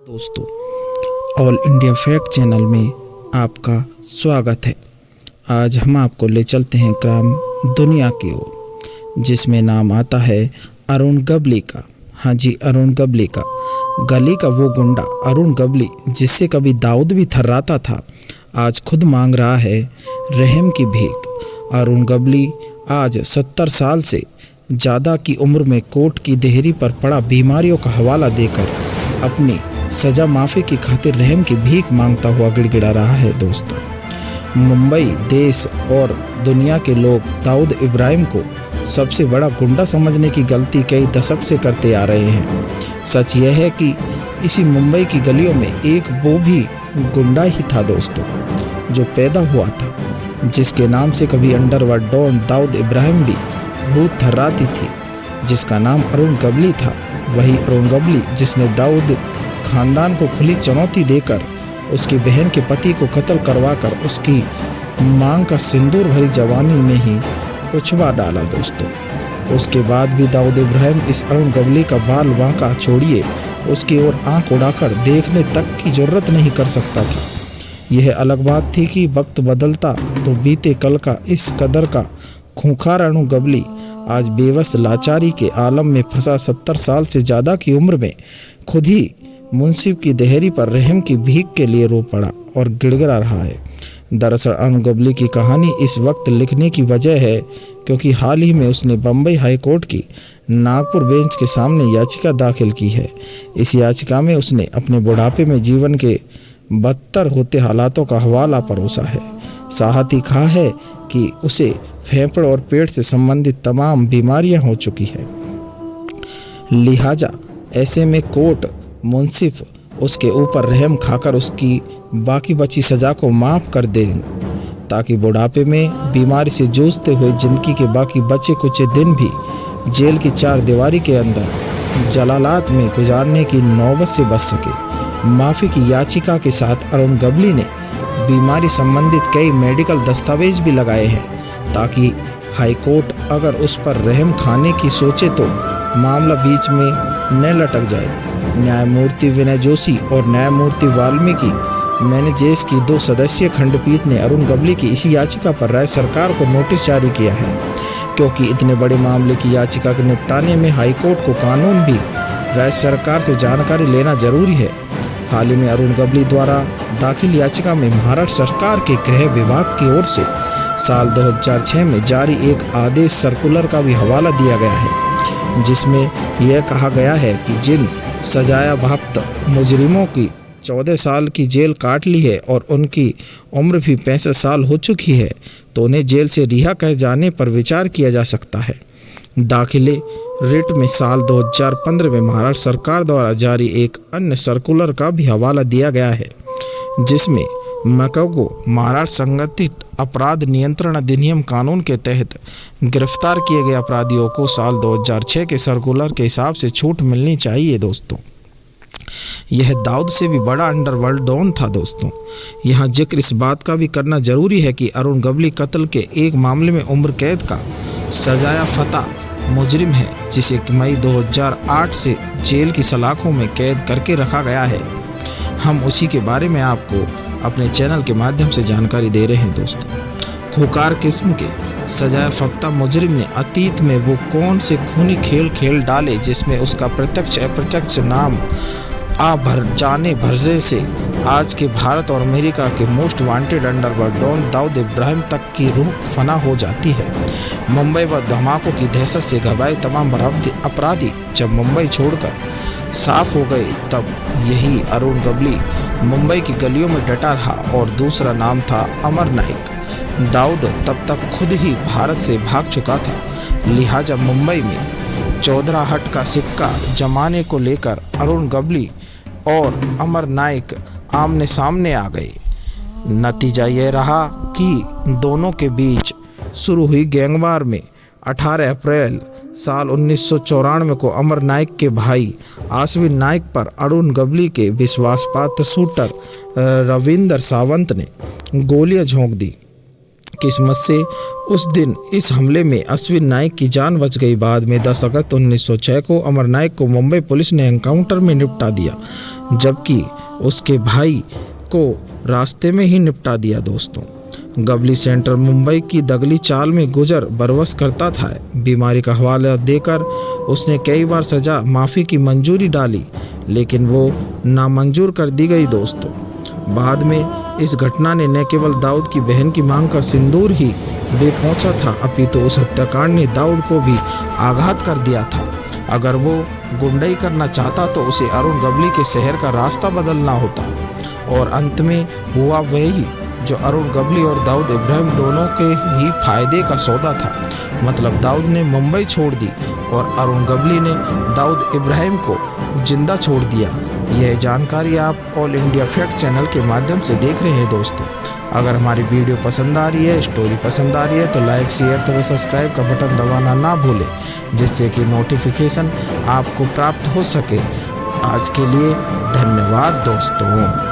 दोस्तों, all India fact channel में आपका स्वागत है। आज हम आपको ले चलते हैं क्राइम दुनिया की ओर, जिसमें नाम आता है अरुण गवली का। हाँ जी, अरुण गवली का। गली का वो गुंडा अरुण गवली, जिससे कभी दाऊद भी थर्राता था, आज खुद मांग रहा है रहम की भीख। अरुण गवली आज 70 साल से ज़्यादा की उम्र में कोर्ट की देहरी पर पड़ा बीमारियों का हवाला देकर अपनी सज़ा माफ़ी की खातिर रहम की भीख मांगता हुआ गिड़गिड़ा रहा है। दोस्तों, मुंबई, देश और दुनिया के लोग दाऊद इब्राहिम को सबसे बड़ा गुंडा समझने की गलती कई दशक से करते आ रहे हैं। सच यह है कि इसी मुंबई की गलियों में एक वो भी गुंडा ही था दोस्तों, जो पैदा हुआ था, जिसके नाम से कभी अंडरवर्ल्ड डॉन दाऊद इब्राहिम भी रूह थर्राती थी, जिसका नाम अरुण गवली था। वही अरुण गवली जिसने दाऊद खानदान को खुली चुनौती देकर उसकी बहन के पति को कत्ल करवाकर उसकी मांग का सिंदूर भरी जवानी में ही उछवा डाला। दोस्तों, उसके बाद भी दाऊद इब्राहिम इस अरुण गवली का बाल बांका छोड़िए उसकी ओर आंख उड़ाकर देखने तक की जरूरत नहीं कर सकता था। यह अलग बात थी कि वक्त बदलता तो बीते कल का इस कदर का खूंखार अरुण गवली आज बेबस लाचारी के आलम में फंसा 70 साल से ज़्यादा की उम्र में खुद ही मुंसिफ की देहरी पर रहम की भीख के लिए रो पड़ा और गिड़गिड़ा रहा है। दरअसल अरुण गवली की कहानी इस वक्त लिखने की वजह है क्योंकि हाल ही में उसने बम्बई हाई कोर्ट की नागपुर बेंच के सामने याचिका दाखिल की है। इस याचिका में उसने अपने बुढ़ापे में जीवन के बदतर होते हालातों का हवाला परोसा है। साहत ही कहा है कि उसे फेफड़े और पेट से संबंधित तमाम बीमारियां हो चुकी है, लिहाजा ऐसे में कोर्ट मुंसिफ उसके ऊपर रहम खाकर उसकी बाकी बची सज़ा को माफ़ कर दें, ताकि बुढ़ापे में बीमारी से जूझते हुए ज़िंदगी के बाकी बचे कुछ दिन भी जेल की चार दीवारी के अंदर जलालात में गुजारने की नौबत से बच सके। माफ़ी की याचिका के साथ अरुण गवली ने बीमारी संबंधित कई मेडिकल दस्तावेज भी लगाए हैं, ताकि हाई कोर्ट अगर उस पर रहम खाने की सोचे तो मामला बीच में न लटक जाए। न्यायमूर्ति विनय जोशी और न्यायमूर्ति वाल्मीकि मैनेजेस की 2 सदस्यीय खंडपीठ ने अरुण गवली की इसी याचिका पर राज्य सरकार को नोटिस जारी किया है, क्योंकि इतने बड़े मामले की याचिका के निपटाने में हाईकोर्ट को कानून भी राज्य सरकार से जानकारी लेना जरूरी है। हाल ही में अरुण गवली द्वारा दाखिल याचिका में महाराष्ट्र सरकार के गृह विभाग की ओर से साल 2006 में जारी एक आदेश सर्कुलर का भी हवाला दिया गया है, जिसमें यह कहा गया है कि जिन सजायाफ्ता मुजरिमों की 14 साल की जेल काट ली है और उनकी उम्र भी 65 साल हो चुकी है, तो उन्हें जेल से रिहा कर जाने पर विचार किया जा सकता है। दाखिले रिट में साल 2015 में महाराष्ट्र सरकार द्वारा जारी एक अन्य सर्कुलर का भी हवाला दिया गया है, जिसमें मको को महाराष्ट्र संगठित अपराध नियंत्रण अधिनियम कानून के तहत गिरफ्तार किए गए अपराधियों को साल 2006 के सर्कुलर के हिसाब से छूट मिलनी चाहिए। दोस्तों, यह दाऊद से भी बड़ा अंडरवर्ल्ड डॉन था। दोस्तों, यहाँ जिक्र इस बात का भी करना जरूरी है कि अरुण गवली कत्ल के एक मामले में उम्र कैद का सजायाफ्ता मुजरिम है, जिसे मई 2008 से जेल की सलाखों में कैद करके रखा गया है। हम उसी के बारे में आपको अपने चैनल के माध्यम से जानकारी दे रहे हैं। दोस्तों, खूंखार किस्म के सजायाफ्ता मुजरिम ने अतीत में वो कौन से खूनी खेल खेल डाले, जिसमें उसका प्रत्यक्ष अप्रत्यक्ष नाम जाने भरने से आज के भारत और अमेरिका के most wanted underworld don Dawood Ibrahim तक की रूह फना हो जाती है। मुंबई व धमाकों की दहशत से घबराए तमाम अपराधी जब मुंबई छोड़कर साफ हो गए, तब यही अरुण गवली मुंबई की गलियों में डटा रहा और दूसरा नाम था अमर नाइक। दाऊद तब तक खुद ही भारत से भाग चुका था, लिहाजा मुंबई में चौधराहट का सिक्का जमाने को लेकर अरुण गवली और अमर नाइक आमने सामने आ गए। नतीजा यह रहा कि दोनों के बीच शुरू हुई गैंगवार में 18 अप्रैल साल 1994 को अमर नाइक के भाई आश्विन नाइक पर अरुण गवली के विश्वासपात्र शूटर रविंदर सावंत ने गोलियां झोंक दी। किस्मत से उस दिन इस हमले में अश्विन नाइक की जान बच गई। बाद में 10 अगस्त 1906 को अमर नाइक को मुंबई पुलिस ने एनकाउंटर में निपटा दिया, जबकि उसके भाई को रास्ते में ही निपटा दिया। दोस्तों, गबली सेंटर मुंबई की दगली चाल में गुजर बरवस करता था। बीमारी का हवाला देकर उसने कई बार सजा माफ़ी की मंजूरी डाली, लेकिन वो नामंजूर कर दी गई। दोस्तों, बाद में इस घटना ने न केवल दाऊद की बहन की मांग का सिंदूर ही बेपहुंचा था, अपितु उस हत्याकांड ने दाऊद को भी आघात कर दिया था। अगर वो गुंडाई करना चाहता तो उसे अरुण गबली के शहर का रास्ता बदलना होता, और अंत में हुआ वही जो अरुण गबली और दाऊद इब्राहिम दोनों के ही फायदे का सौदा था। मतलब दाऊद ने मुंबई छोड़ दी और अरुण गबली ने दाऊद इब्राहिम को जिंदा छोड़ दिया। यह जानकारी आप ऑल इंडिया फैक्ट चैनल के माध्यम से देख रहे हैं। दोस्तों, अगर हमारी वीडियो पसंद आ रही है, स्टोरी पसंद आ रही है, तो लाइक, शेयर तथा सब्सक्राइब का बटन दबाना ना भूलें, जिससे कि नोटिफिकेशन आपको प्राप्त हो सके। आज के लिए धन्यवाद दोस्तों।